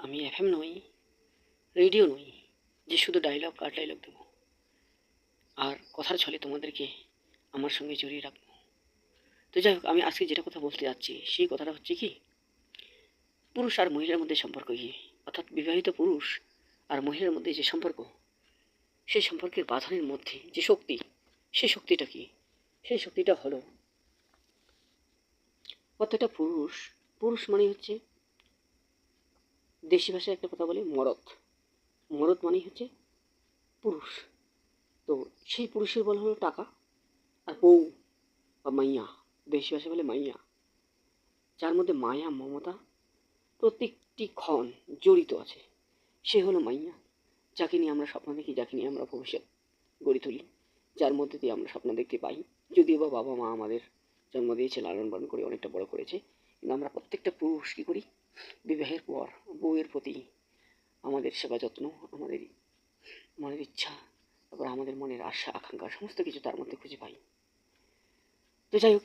আমি এফএম নই, রেডিও নই যে শুধু ডায়লগ আর ডায়লগ দেবো আর কথার ছলে তোমাদেরকে আমার সঙ্গে জড়িয়ে রাখবো। তো যাই হোক, আমি আজকে যেটা কথা বলতে যাচ্ছি সেই কথাটা হচ্ছে কি, পুরুষ আর মহিলার মধ্যে সম্পর্ক কি, অর্থাৎ বিবাহিত পুরুষ আর মহিলার মধ্যে যে সম্পর্ক, সেই সম্পর্কের বাঁধনের মধ্যে যে শক্তি, সেই শক্তিটা কি? সেই শক্তিটা হলো প্রত্যেকটা পুরুষ, পুরুষ মানে হচ্ছে, দেশি ভাষায় একটা কথা বলে মরদ, মরদ মানেই হচ্ছে পুরুষ। তো সেই পুরুষের বলা হলো টাকা, আর বউ বা মাইয়া, দেশি ভাষায় বলে মাইয়া, যার মধ্যে মায়া মমতা প্রত্যেকটি ক্ষণ জড়িত আছে, সে হলো মাইয়া। যাকে নিয়ে আমরা স্বপ্ন দেখি, যাকে নিয়ে আমরা ভবিষ্যৎ গড়ে তুলি, যার মধ্যে দিয়ে আমরা স্বপ্ন দেখতে পাই। যদিও বা বাবা মা আমাদের জন্ম দিয়েছে, লালন পালন করে অনেকটা বড় করেছে, কিন্তু আমরা প্রত্যেকটা পুরুষ কী করি, বিবাহের পর বউয়ের প্রতি আমাদের সেবা যত্ন, আমাদের মনের ইচ্ছা, তারপর আমাদের মনের আশা আকাঙ্ক্ষা সমস্ত কিছু তার মধ্যে খুঁজে পাই। তো যাই হোক,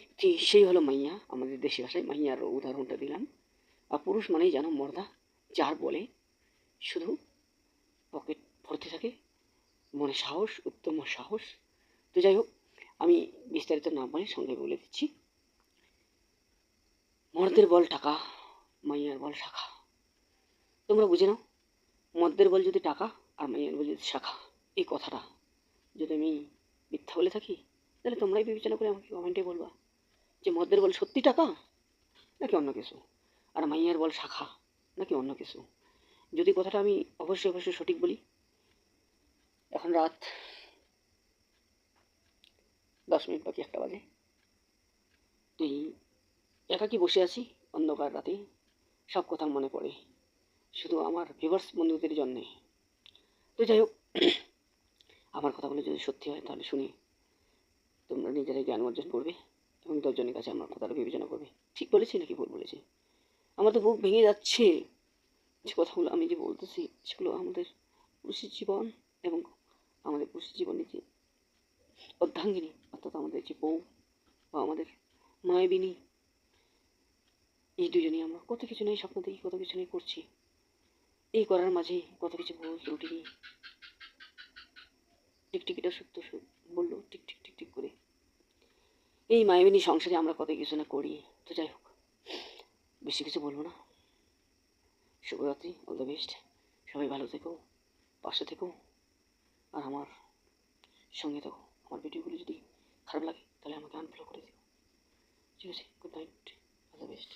সেই হলো মাইয়া। আমাদের দেশি ভাষায় মাইয়ার উদাহরণটা দিলাম। আর পুরুষ মানেই যেন মর্দা, যার বলে শুধু পকেট ভর্তি থাকে, মনে সাহস, উত্তম সাহস। তো যাই হোক, আমি বিস্তারিত না বলে সঙ্গে বলে দিচ্ছি, মর্দের বল টাকা, মাইয়ার বল শাখা। তোমরা বুঝে নাও, মর্দের বল যদি টাকা আর মাইয়ার বল যদি শাখা, এই কথাটা যদি আমি মিথ্যা বলে থাকি, তাহলে তোমরাই বিবেচনা করে আমাকে কমেন্টে বলবা যে মর্দের বল সত্যি টাকা নাকি অন্য কিছু, আর মাইয়ার বল শাখা নাকি অন্য কিছু। যদি কথাটা আমি অবশ্যই অবশ্যই সঠিক বলি, এখন রাত 10 মিনিট বাকি 1টা বাজে, তুই একাকি বসে আছি অন্ধকার রাতে, সব কথা মনে পড়ে শুধু আমার ভিউয়ার্স বন্ধুদের জন্যে। তো যাই হোক, আমার কথাগুলো যদি সত্যি হয় তাহলে শুনি তোমরা নিজেরাই জ্ঞান অর্জন করবে এবং 10 জনের কাছে আমার কথাটা বিবেচনা করবে ঠিক বলেছি নাকি ভুল বলেছি। আমার তো বুক ভেঙে যাচ্ছে, যে কথাগুলো আমি যে বলতেছি সেগুলো আমাদের পুরুষের জীবন এবং আমাদের পুরুষের জীবনে যে অর্ধাঙ্গিনী, অর্থাৎ আমাদের যে বউ বা আমাদের মায়াবিনী, এই দুজনেই আমরা কত কিছু নেই স্বপ্ন দেখি, কত কিছু নেই করছি। এই করার মাঝে কত কিছু ভুল ত্রুটি, টিকটিকিটা সত্য বললো টিক টিক টিক টিক করে, এই মায়াবিনী সংসারে আমরা কত কিছু না করি। তো যাই হোক, বেশি কিছু বলবো না। শুভরাত্রি, অল দ্য বেস্ট। সবাই ভালো থেকো, পাশে থেকো, আর আমার সঙ্গে থাকো। আমার ভিডিওগুলো যদি খারাপ লাগে তাহলে আমাকে আনফলো করে দিও, ঠিক আছে? Good night, all the best.